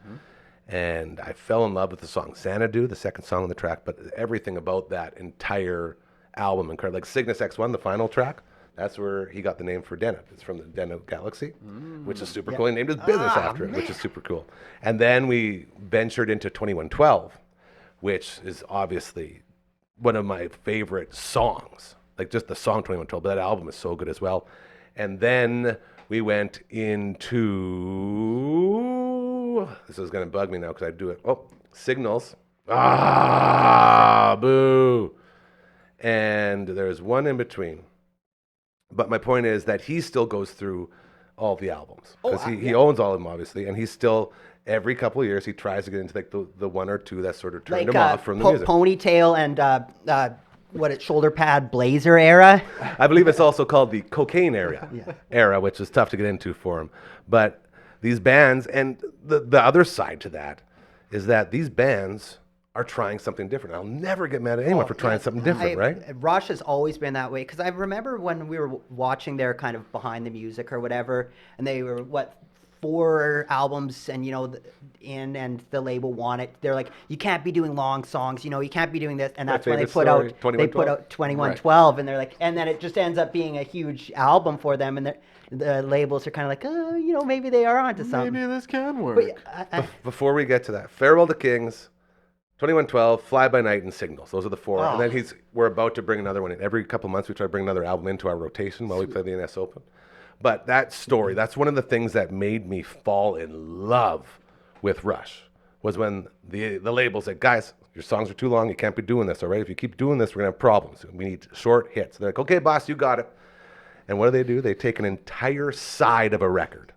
And I fell in love with the song Xanadu, the second song on the track, but everything about that entire album, incredible. Like Cygnus X1, the final track, that's where he got the name for Deneb. It's from the Deneb Galaxy, which is super cool. He named his business after it, which is super cool. And then we ventured into 2112, which is obviously one of my favorite songs. Like just the song 2112, but that album is so good as well. And then we went into... This is going to bug me now because I do it. Oh, Signals. Ah, boo. And there's one in between. But my point is that he still goes through all the albums. Because he owns all of them, obviously. And he's still, every couple of years, he tries to get into like the one or two that sort of turned him off from the music. Ponytail and shoulder pad blazer era. I believe it's also called the cocaine era, which is tough to get into for him. But these bands, and the other side to that is that these bands are trying something different. I'll never get mad at anyone for trying something different, right? Rush has always been that way, because I remember when we were watching their kind of behind the music or whatever, and they were, 4 albums, and and the label wanted. They're like, you can't be doing long songs, you can't be doing this, and that's when they put out 2112, and they're like, and then it just ends up being a huge album for them, and the labels are kind of like, oh, maybe they are onto something. Maybe this can work. But Before we get to that, Farewell to Kings, 2112, Fly By Night, and Signals. Those are the 4. And then we're about to bring another one in. Every couple of months, we try to bring another album into our rotation while we play the NS Open. But that story, that's one of the things that made me fall in love with Rush, was when the label said, guys, your songs are too long. You can't be doing this, all right? If you keep doing this, we're going to have problems. We need short hits. They're like, okay, boss, you got it. And what do? They take an entire side of a record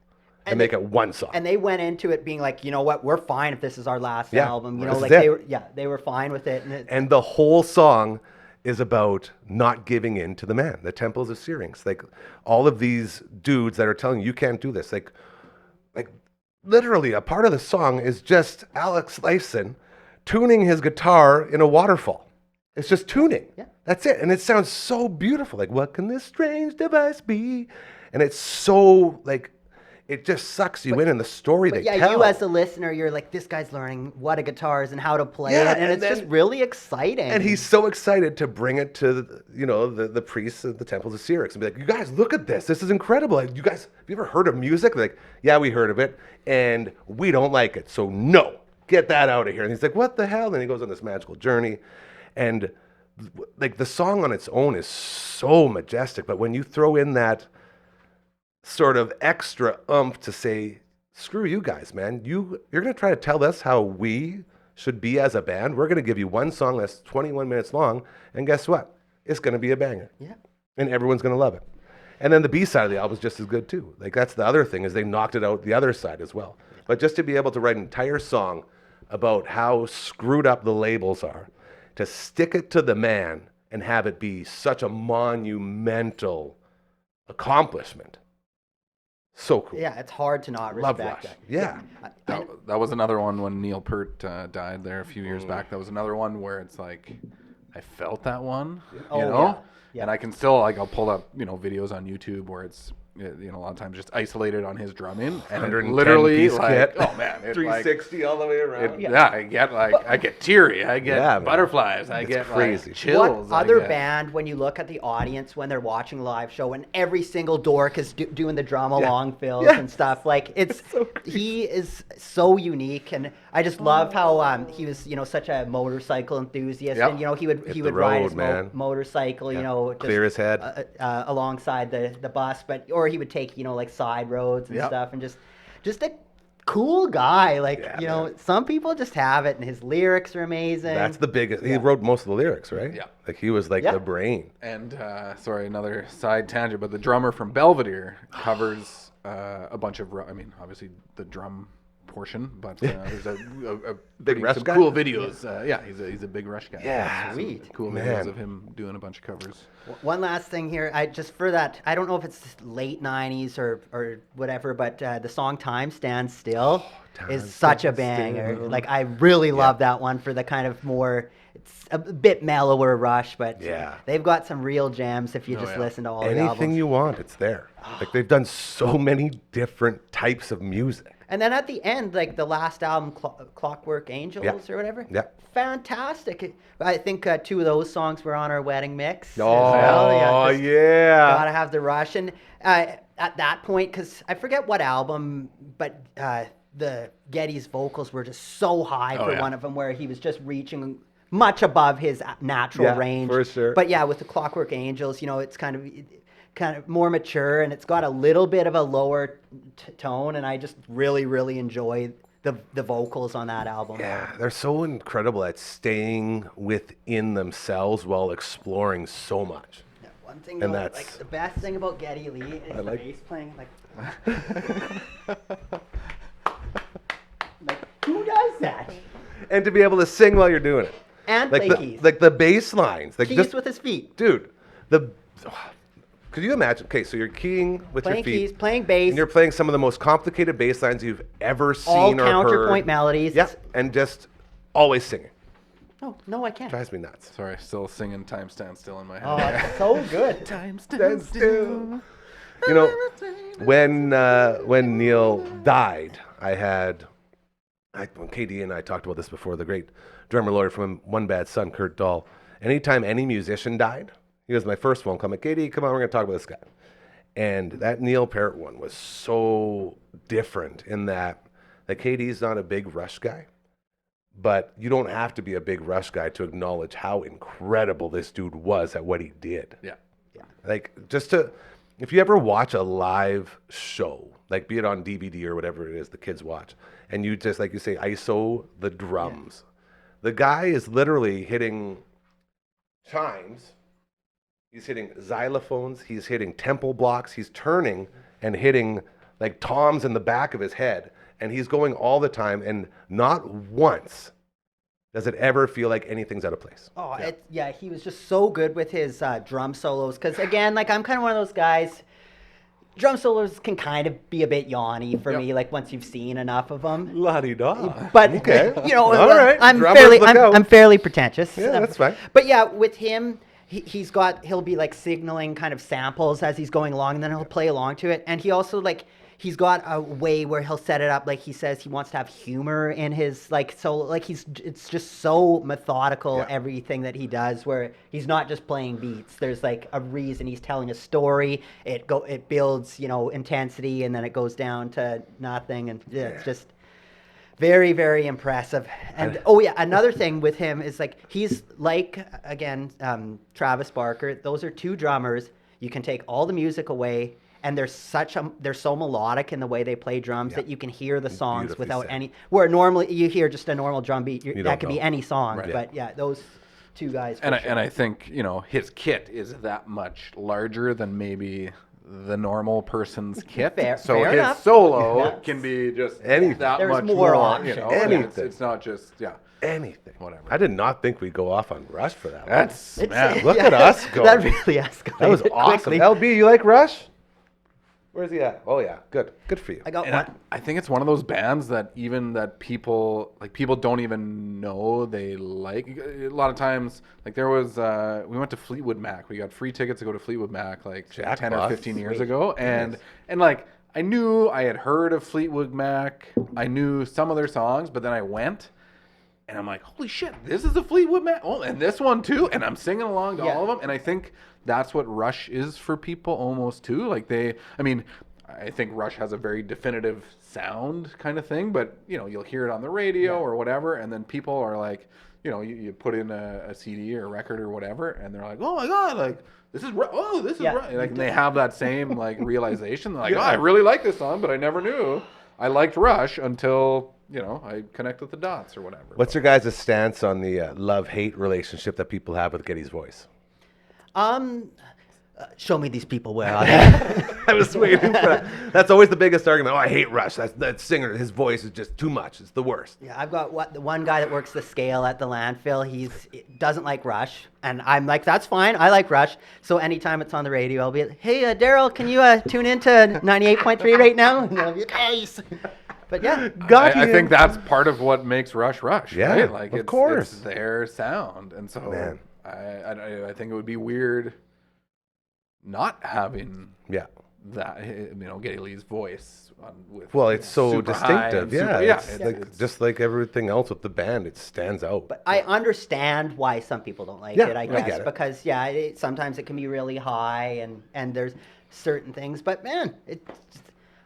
and make it one song. And they went into it being like, you know what, we're fine if this is our last album. this is like it. they were fine with it. And the whole song is about not giving in to the man, the temples of Syrinx. Like all of these dudes that are telling you can't do this. Like literally a part of the song is just Alex Lifeson tuning his guitar in a waterfall. It's just tuning. Yeah. That's it. And it sounds so beautiful. Like, what can this strange device be? And it's so, like, it just sucks you in the story they tell. You as a listener, you're like, this guy's learning what a guitar is and how to play Yeah, it. And it's then- just really exciting. And he's so excited to bring it to, the priests of the temples of Syrinx and be like, you guys, look at this. This is incredible. You guys, have you ever heard of music? They're like, yeah, we heard of it. And we don't like it. So no, get that out of here. And he's like, what the hell? And he goes on this magical journey. And like the song on its own is so majestic. But when you throw in that sort of extra oomph to say, screw you guys, man. You're going to try to tell us how we should be as a band. We're going to give you one song that's 21 minutes long, and guess what? It's going to be a banger. Yeah. And everyone's going to love it. And then the B-side of the album is just as good too. Like that's the other thing, is they knocked it out the other side as well. But just to be able to write an entire song about how screwed up the labels are, to stick it to the man and have it be such a monumental accomplishment. So cool. Yeah, it's hard to not Love respect Rush. that. Yeah. That was another one when Neil Peart died there a few years back. That was another one where it's like, I felt that one, Oh, you know? yeah. And I can still, like, I'll pull up, videos on YouTube where it's, a lot of times just isolated on his drumming. And it literally, like, oh, man. It's 360 all the way around. I get teary. I get butterflies. I get crazy. like, chills. What other band, when you look at the audience when they're watching a live show and every single dork is doing the drum along fills and stuff, like it's he is so unique, and I just love how he was such a motorcycle enthusiast, and he would ride his motorcycle, just clear his head alongside the bus, or he would take like side roads and stuff, and just a cool guy. Like some people just have it, and his lyrics are amazing. That's the biggest. He wrote most of the lyrics, right? Yeah. Like he was like the brain. And sorry, another side tangent, but the drummer from Belvedere covers a bunch of. Obviously the drum portion, but there's a big Rush guy? cool videos. He's a big Rush guy. Yeah, sweet. Cool videos of him doing a bunch of covers. One last thing here, I don't know if it's late '90s or whatever, but the song "Time Stands Still" is such a banger. Still. Like I really love that one for the kind of more. It's a bit mellower Rush, but they've got some real jams if you listen to all the albums. Anything you want, it's there. Like they've done so many different types of music. And then at the end, like the last album, Clockwork Angels or whatever, fantastic. I think two of those songs were on our wedding mix. Oh, yeah. Gotta have the Rush. And at that point, because I forget what album, but the Geddy's vocals were just so high for one of them, where he was just reaching much above his natural range. For sure. But yeah, with the Clockwork Angels, it's kind of more mature, and it's got a little bit of a lower tone, and I just really, really enjoy the vocals on that album. Yeah, they're so incredible at staying within themselves while exploring so much. Yeah, one thing, though, like the best thing about Geddy Lee is the bass playing. Like, who does that? And to be able to sing while you're doing it. And play keys. Like the bass lines. Like keys with his feet. Dude, could you imagine? Okay, so you're keying with playing your feet. Keys, playing bass. And you're playing some of the most complicated bass lines you've ever seen all or heard. counterpoint melodies. Yeah, and just always singing. Oh, no, I can't. Drives me nuts. Sorry, still singing Time Stands Still in my head. Oh, it's so good. Time Stands Still. When Neil died, when KD and I talked about this before, the great drummer lawyer from One Bad Son, Kurt Dahl, anytime any musician died, he was my first phone call. I'm like, KD, come on, we're going to talk about this guy. And that Neil Peart one was so different in that KD's not a big Rush guy, but you don't have to be a big Rush guy to acknowledge how incredible this dude was at what he did. Yeah. Like, if you ever watch a live show, like be it on DVD or whatever it is the kids watch, and you just, like you say, ISO the drums. The guy is literally hitting chimes. He's hitting xylophones. He's hitting tempo blocks. He's turning and hitting like toms in the back of his head. And he's going all the time. And not once does it ever feel like anything's out of place. Oh, he was just so good with his drum solos. Because again, like I'm kind of one of those guys. Drum solos can kind of be a bit yawny for me, like once you've seen enough of them. La-di-da. But okay. All right. I'm fairly pretentious. Yeah, that's fine. But yeah, with him, he'll be like signaling kind of samples as he's going along, and then he'll play along to it. And he also he's got a way where he'll set it up like he says he wants to have humor in his it's just so methodical, everything that he does, where he's not just playing beats. There's like a reason he's telling a story. It builds intensity, and then it goes down to nothing, and it's just very, very impressive. And another thing with him is he's like, again, Travis Barker. Those are two drummers. You can take all the music away, and they're so melodic in the way they play drums that you can hear the songs without any. Where normally you hear just a normal drum beat, that could be any song. Right. But those two guys. And I think his kit is that much larger than maybe the normal person's kit. Fair his enough. solo can be just anything. That There's much more options. Anything. It's not just anything. Whatever. I did not think we'd go off on Rush for that. Man, look at us go. That really escalated. That was awesome. Quickly. LB, you like Rush? Where's he at? Oh yeah, good for you. I got And one. I think it's one of those bands that people don't even know they like. A lot of times, like there was, we went to Fleetwood Mac. We got free tickets to go to Fleetwood Mac like 10 or Jackpot. 15 years ago, and like I knew I had heard of Fleetwood Mac. I knew some of their songs, but then I went. And I'm like, holy shit, this is a Fleetwood Mac. Oh, and this one too. And I'm singing along to all of them. And I think that's what Rush is for people almost too. Like I think Rush has a very definitive sound kind of thing, but you'll hear it on the radio or whatever. And then people are like, you put in a CD or a record or whatever. And they're like, oh my God, like this is Rush. Like, and they have that same like realization. They're like, oh, I really like this song, but I never knew I liked Rush until I connect with the dots or whatever. What's your guys' stance on the love-hate relationship that people have with Getty's voice? Show me these people where are they? I was waiting for that. That's always the biggest argument. Oh, I hate Rush. That singer, his voice is just too much. It's the worst. Yeah, I've got the one guy that works the scale at the landfill. He doesn't like Rush, and I'm like, that's fine. I like Rush. So anytime it's on the radio, I'll be like, hey, Daryl, can you tune into 98.3 right now? And they'll be like, nice. But yeah, I think that's part of what makes Rush Rush. Yeah, right? Like of course. It's their sound, and so Man. I think it would be weird not having that Geddy Lee's voice it's so super high distinctive. and It's just like everything else with the band, it stands out. But I understand why some people don't like it, I guess, get it. because sometimes it can be really high and there's certain things. But man,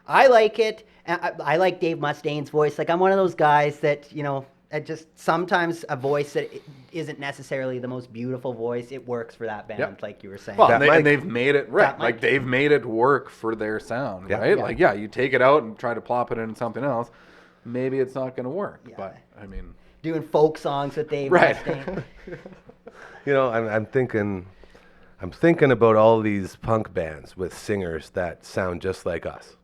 I like it. I like Dave Mustaine's voice. Like I'm one of those guys that just sometimes a voice that isn't necessarily the most beautiful voice, it works for that band, like you were saying. Well, and they've made it right. That Like mic. they've made it work for their sound, right? Yeah. Like you take it out and try to plop it in something else, maybe it's not going to work. Yeah. But I mean, Doing folk songs with Dave Right. Mustaine. I'm thinking about all these punk bands with singers that sound just like us,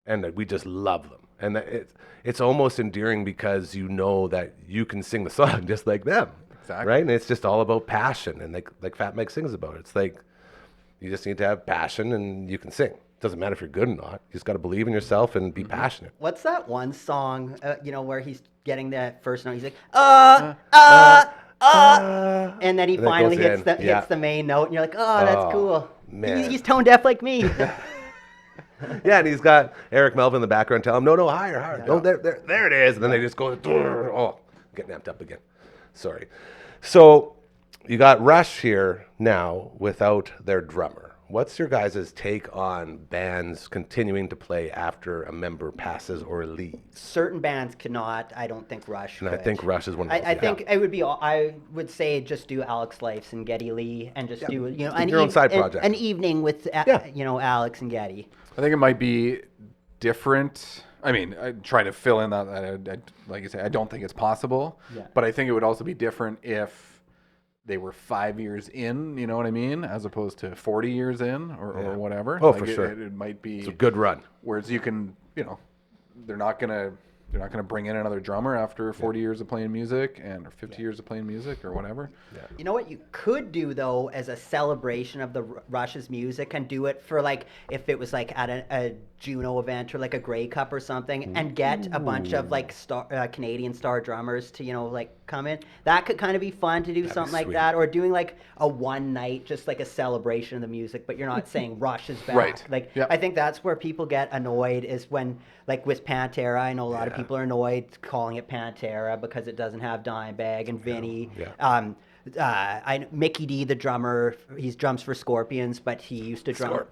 and that we just love them, and that it's almost endearing because you know that you can sing the song just like them, Exactly. right? And it's just all about passion, and like Fat Mike sings about it. It's like you just need to have passion, and you can sing. It doesn't matter if you're good or not. You just got to believe in yourself and be passionate. What's that one song, where he's getting that first note? He's like, and then he And then it finally goes in. hits the main note, and you're like, oh, that's cool. man. He's tone deaf like me. Yeah, and he's got Eric Melvin in the background telling him, no, higher. No, there it is. And then they just go, getting amped up again. Sorry. So you got Rush here now without their drummer. What's your guys' take on bands continuing to play after a member passes or leaves? Certain bands cannot. I don't think Rush And could. I think Rush is one of those. I think it would be. I would say just do Alex Life's and Geddy Lee, and just do Your own side project. an evening with Alex and Geddy. I think it might be different. I mean, I try to fill in that. Like you say, I don't think it's possible. Yeah. But I think it would also be different if they were 5 years in, you know what I mean, as opposed to 40 years in or whatever. Oh, Like for sure. It might be. It's a good run. Whereas you can, they're not gonna bring in another drummer after 40 years of playing music or 50 years of playing music or whatever. You know what you could do though, as a celebration of the Rush's music, and do it for like if it was like at a Juno event or like a Grey Cup or something, and get a bunch of like Canadian star drummers to like come in. That could kind of be fun to do something like sweet. that, or doing like a one night, just like a celebration of the music, but you're not saying Rush is back. Right. Like Yep. I think that's where people get annoyed, is when like with Pantera. I know a lot of people are annoyed calling it Pantera because it doesn't have Dimebag and Vinny. Mickey D, the drummer, he drums for Scorpions, but he used to drum.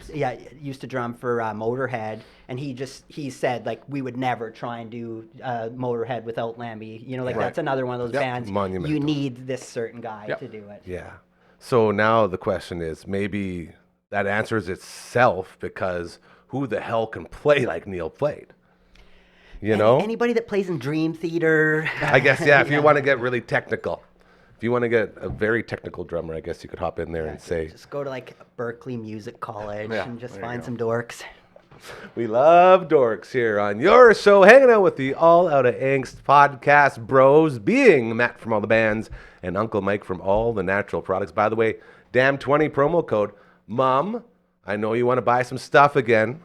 Used to drum for Motorhead, and he said like we would never try and do Motorhead without Lemmy. That's another one of those bands. Monumental. You need this certain guy to do it. Yeah. So now the question is, maybe that answers itself, because who the hell can play like Neil played? Anybody that plays in Dream Theater. I guess, if you want to get really technical. If you want to get a very technical drummer, I guess you could hop in there and say, just go to like Berkeley Music College and just there you find go. some dorks. we love dorks here on your show, hanging out with the All Out of Angst podcast bros, being Matt from all the bands and Uncle Mike from all the natural products. By the way, damn 20 promo code. Mom, I know you want to buy some stuff again.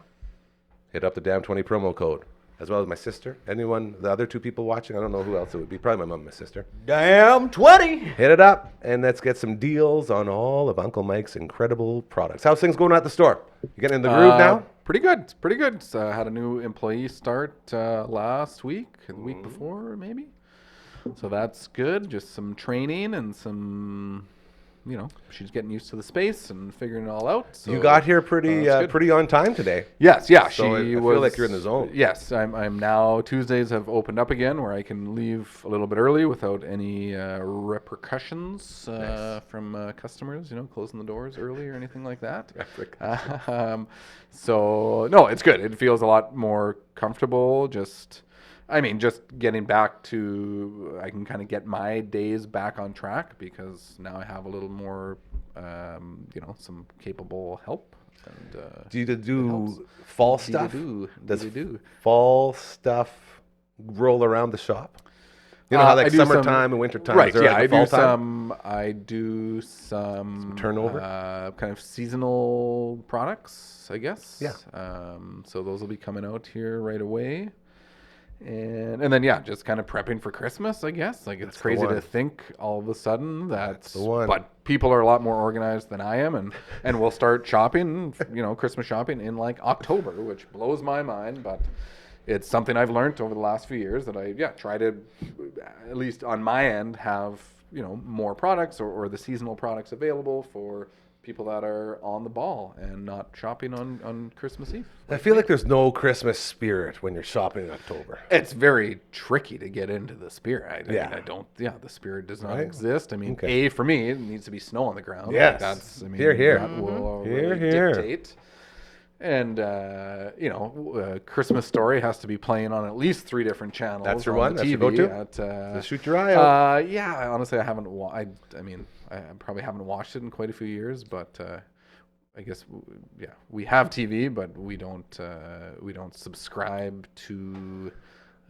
hit up the Damn 20 promo code, as well as my sister. Anyone, the other 2 people watching, I don't know who else it would be. Probably my mom and my sister. Damn 20. Hit it up, and let's get some deals on all of Uncle Mike's incredible products. How's things going at the store? You getting in the groove now? Pretty good. Pretty good. Had a new employee start last week, the week before maybe. So that's good. Just some training and some, she's getting used to the space and figuring it all out. So, You got here pretty on time today. Yes, yeah. So I feel like you're in the zone. Yes, I'm now. Tuesdays have opened up again, where I can leave a little bit early without any repercussions from customers. Closing the doors early or anything like that. So no, it's good. It feels a lot more comfortable. Just getting back to, I can kind of get my days back on track because now I have a little more, some capable help. And, Do you do fall stuff? Does do. fall stuff roll around the shop? You know how like summertime and wintertime. Right. Yeah, I do some turnover, kind of seasonal products, I guess. Yeah. So those will be coming out here right away. And then just kind of prepping for Christmas, I guess. Like, it's crazy to think all of a sudden that's the one. But people are a lot more organized than I am, and we'll start shopping, Christmas shopping in like October, which blows my mind, but it's something I've learned over the last few years that I try to, at least on my end, have more products or the seasonal products available for people that are on the ball and not shopping on Christmas Eve. I feel like there's no Christmas spirit when you're shopping in October. It's very tricky to get into the spirit. The spirit does not Right? exist. I mean, Okay. for me, it needs to be snow on the ground. Yes. Here. That will Here, really here. dictate. And, Christmas Story has to be playing on at least 3 different channels. That's your on one? the That's your TV go-to? To shoot your eye out. Honestly, I haven't. I probably haven't watched it in quite a few years, but I guess we have TV, but we don't subscribe to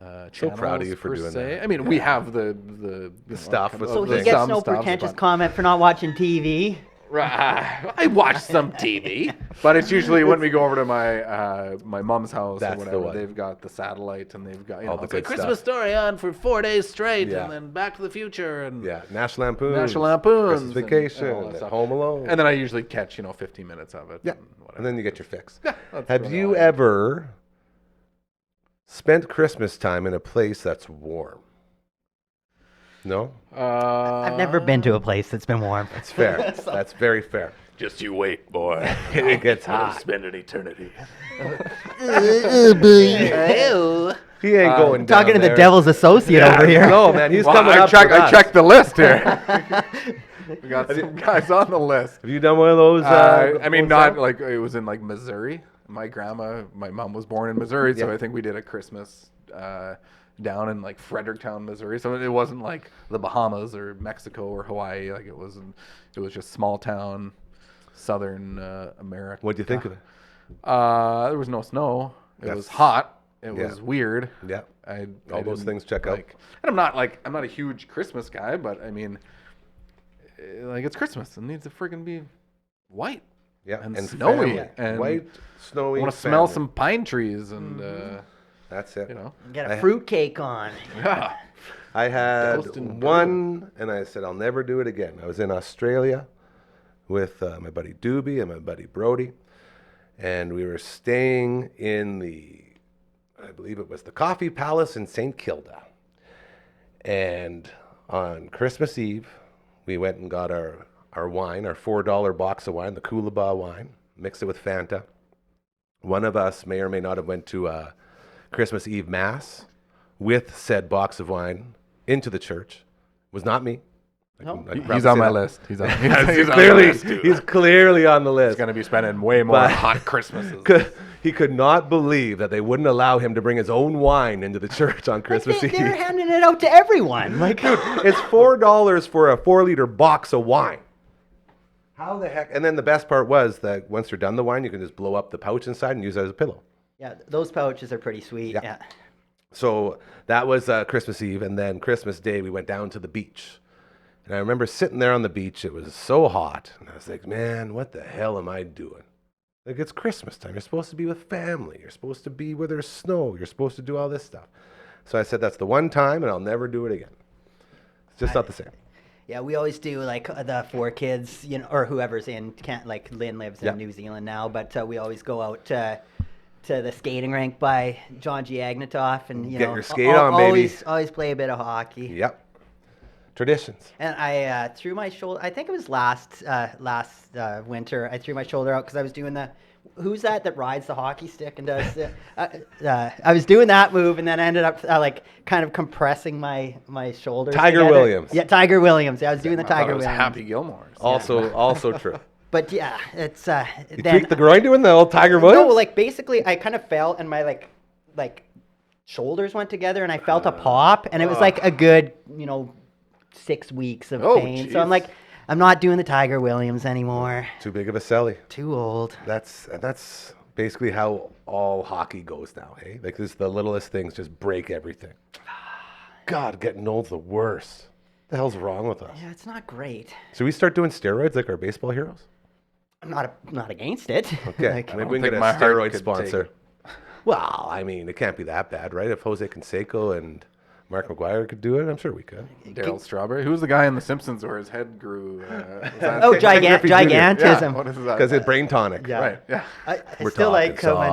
So channels proud of you for per doing se. that. I mean, we have the stuff, kind but of So the he gets some no stuff, pretentious but- comment for not watching TV. Right. I watch some TV, but it's usually when we go over to my mom's house That's or the whatever. one. They've got the satellite and they've got All the it's good like Christmas stuff. Story on for 4 days straight, Yeah. and then Back to the Future and National Lampoons. Christmas Christmas Vacation. all that And stuff. Home Alone. And then I usually catch 15 minutes of it. Yeah. and whatever. And then you get your fix. Yeah, that's Have really you all I do. ever spent Christmas time in a place that's warm? No? I've never been to a place that's been warm. That's fair. That's very fair. Just you wait, boy. It gets It'll hot. spend an eternity. He ain't going down Talking to the there. devil's associate over here. No, man. He's Well, coming I up for I us. checked the list here. We got some guys on the list. Have you done one of those? I mean, not hotels? like it was in like Missouri. My mom was born in Missouri, so Yeah. I think we did a Christmas down in like Fredericktown, Missouri. So it wasn't like the Bahamas or Mexico or Hawaii. Like it was just small town, southern America. What'd you think of it? There was no snow. It was That's- hot. It yeah. was weird. Yeah. I All those didn't things check out. And I'm not a huge Christmas guy, but I mean, like it's Christmas. It needs to freaking be white. Yeah. And snowy. family. And White, snowy. I want to smell family. some pine trees and That's it. Get a fruit cake on. Yeah. I had Doused in one, and I said, I'll never do it again. I was in Australia with my buddy Doobie and my buddy Brody, and we were staying in I believe it was the Coffee Palace in St. Kilda. And on Christmas Eve, we went and got our wine, our $4 box of wine, the Coolabah wine, mixed it with Fanta. One of us may or may not have went to a Christmas Eve Mass with said box of wine into the church. It was not me. I can He's probably on say my that. list. He's on He's clearly on the list. He's going to be spending way more But- hot Christmases. He could not believe that they wouldn't allow him to bring his own wine into the church on Christmas They're Eve. handing it out to everyone. Like, It's $4 for a 4-liter box of wine. How the heck? And then the best part was that once you're done the wine, you can just blow up the pouch inside and use it as a pillow. yeah, those pouches are pretty sweet. Yeah. Yeah. So that was Christmas Eve, and then Christmas Day we went down to the beach. And I remember sitting there on the beach. It was so hot, and I was like, man, what the hell am I doing? Like, it's Christmas time. You're supposed to be with family. You're supposed to be where there's snow. You're supposed to do all this stuff. So I said, that's the one time, and I'll never do it again. It's just not the same. Yeah, we always do like the 4 kids, or whoever's in. Like Lynn lives in New Zealand now, but we always go out to the skating rink by John G. Agnatoff, and Get your skate on, baby. Always play a bit of hockey. Yep. Traditions. And I threw my shoulder. I think it was last winter. I threw my shoulder out because I was doing the. Who's that rides the hockey stick and does? I was doing that move, and then I ended up like kind of compressing my shoulders. Tiger together. Williams. Yeah, Tiger Williams. Yeah, I was doing the Tiger it was Williams. Happy Gilmore. Also true. But yeah, it's You tweaked the groin doing the old Tiger Williams? No, like basically, I kind of fell, and my like shoulders went together, and I felt a pop, and it was like a good 6 weeks of pain. So I'm like, I'm not doing the Tiger Williams anymore. Too big of a celly. Too old. That's basically how all hockey goes now, hey? Like, this, the littlest things just break everything. God, getting old's the worst. What the hell's wrong with us? Yeah, it's not great. Should we start doing steroids like our baseball heroes? I'm not against it. Okay, Like, maybe we can get a my heart steroid could sponsor. Well, I mean, it can't be that bad, right? If Jose Canseco and Mark McGuire could do it, I'm sure we could. Daryl Strawberry. Who was the guy in The Simpsons where his head grew? Griffey Jr. gigantism. Yeah, what is that? Because it's brain tonic. Yeah. Right. Yeah. I We're still like talking when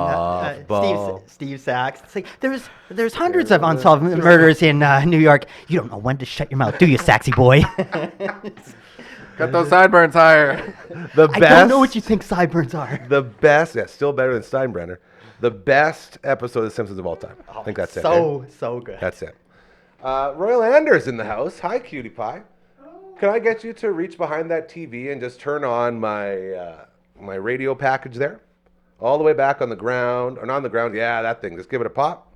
softball. Steve Sachs. It's like there's hundreds of unsolved murders in New York. You don't know when to shut your mouth, do you, Saxy boy? Cut those sideburns higher. The I best. don't know what you think sideburns are. The best. Yeah, still better than Steinbrenner. The best episode of The Simpsons of all time. I think that's it. eh? So good. That's it. Royal Anders in the house. Hi, cutie pie. Can I get you to reach behind that TV and just turn on my my radio package there? All the way back on the ground. Or not on the ground. Yeah, that thing. Just give it a pop.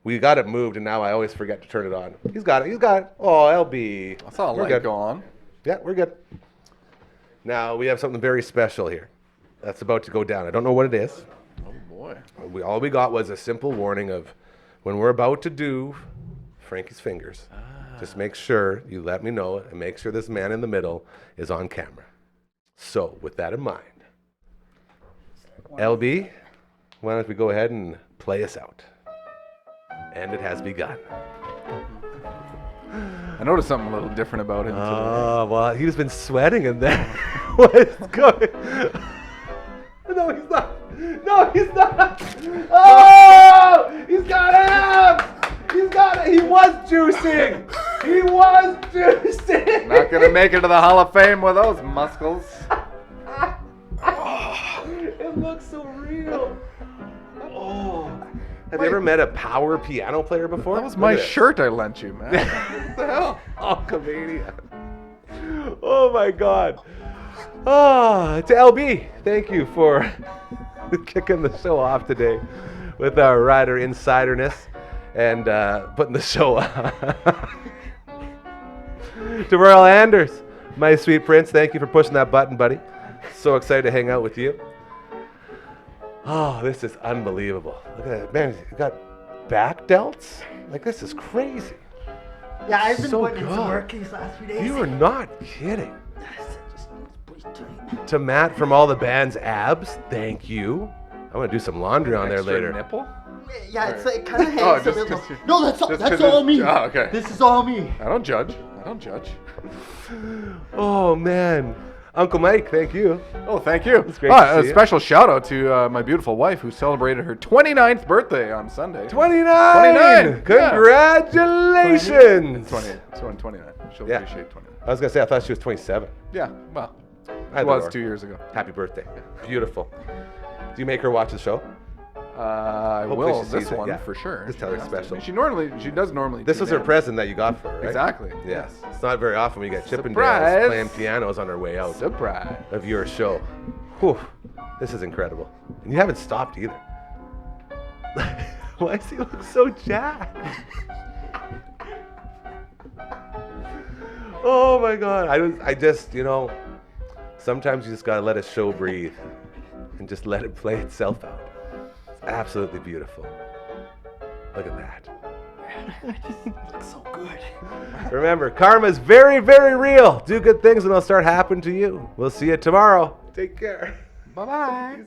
We got it moved, and now I always forget to turn it on. He's got it. Oh, LB. I saw a We're light good. go on. Yeah, we're good. Now, we have something very special here. That's about to go down. I don't know what it is. Oh boy. All we got was a simple warning of when we're about to do Frankie's fingers. Just make sure you let me know and make sure this man in the middle is on camera. So, with that in mind, LB, why don't we go ahead and play us out? And it has begun. I noticed something a little different about him today. Oh, well, he's been sweating in there. What is going? No, he's not. No, he's not. Oh, he's got abs. He's got it. He was juicing. He was juicing. Not gonna make it to the Hall of Fame with those muscles. It looks so real. Oh. Have you ever met a power piano player before? That was Look my at this. shirt I lent you, man. What the hell? Oh, comedian. Oh, my God. Oh, to LB, thank you for kicking the show off today with our Rider Insiderness and putting the show on. To Royal Anders, my sweet prince, thank you for pushing that button, buddy. So excited to hang out with you. Oh, this is unbelievable. Look at that. Man, you got back delts? Like, this is crazy. Yeah, I've been So putting in some good. work these last few days. You are not kidding. To Matt from all the band's abs, thank you. I'm going to do some laundry on there Extra later. nipple? Yeah, it's like kind of hangs Oh, a just little. 'cause you- No, that's just 'cause all it's- me. Oh, okay. This is all me. I don't judge. I don't judge. Oh, man. Uncle Mike, thank you. Oh, thank you. It's great to A see you. special shout out to my beautiful wife who celebrated her 29th birthday on Sunday. 29! 29, yeah. Congratulations! 29. She'll Yeah. appreciate 29. I was going to say, I thought she was 27. Yeah, well, Either it was or. 2 years ago. Happy birthday. Beautiful. Do you make her watch the show? I Hopefully will she this sees it, one yeah. for sure. Just tell her She it's has to. special. She does normally. This tune was her in. present that you got for her, right? Exactly. Yes. Yes. It's not very often we get Chippendales Surprise. playing pianos on our way out Surprise. of your show. Whew. This is incredible. And you haven't stopped either. Why does he look so jacked? Oh my God. I just, sometimes you just got to let a show breathe and just let it play itself out. It's absolutely beautiful. Look at that. Looks so good. Remember, karma's very, very real. Do good things and they'll start happening to you. We'll see you tomorrow. Take care. Bye-bye.